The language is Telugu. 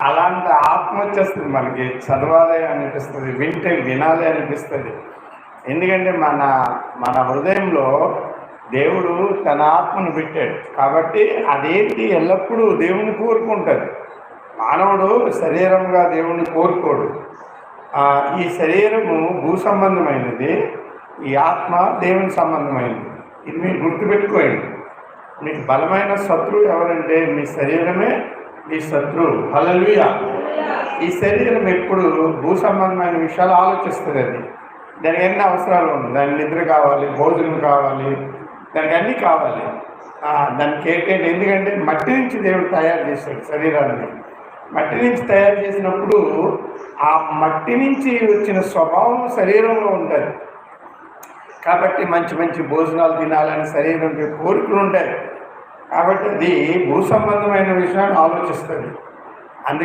అలాంటి ఆత్మ వచ్చేస్తుంది మనకి. చదవాలి అనిపిస్తుంది, వింటే వినాలి అనిపిస్తుంది. ఎందుకంటే మన మన హృదయంలో దేవుడు తన ఆత్మను పెట్టాడు కాబట్టి అదేంటి ఎల్లప్పుడూ దేవుని కోరుకుంటుంది. మానవుడు శరీరంగా దేవుణ్ణి కోరుకోడు. ఈ శరీరము భూ సంబంధమైనది, ఈ ఆత్మ దేవుని సంబంధమైనది. ఇది మీరు గుర్తుపెట్టుకోండి. మీకు బలమైన శత్రువు ఎవరంటే మీ శరీరమే మీ శత్రువు. హల్లెలూయా. ఈ శరీరం ఎప్పుడు భూ సంబంధమైన విషయాలు ఆలోచిస్తుంది. అది దానికి ఎన్ని అవసరాలు ఉన్నాయి. దానికి నిద్ర కావాలి, భోజనం కావాలి, దానికి అన్నీ కావాలి. దానికి ఏంటంటే ఎందుకంటే మట్టి నుంచి దేవుడు తయారు చేశాడు శరీరాన్ని. మట్టి నుంచి తయారు చేసినప్పుడు ఆ మట్టి నుంచి వచ్చిన స్వభావం శరీరంలో ఉంటుంది. కాబట్టి మంచి మంచి భోజనాలు తినాలని శరీరంకి కోరికలు ఉంటాయి. కాబట్టి అది భూ సంబంధమైన విషయాన్ని ఆలోచిస్తుంది. అందుకే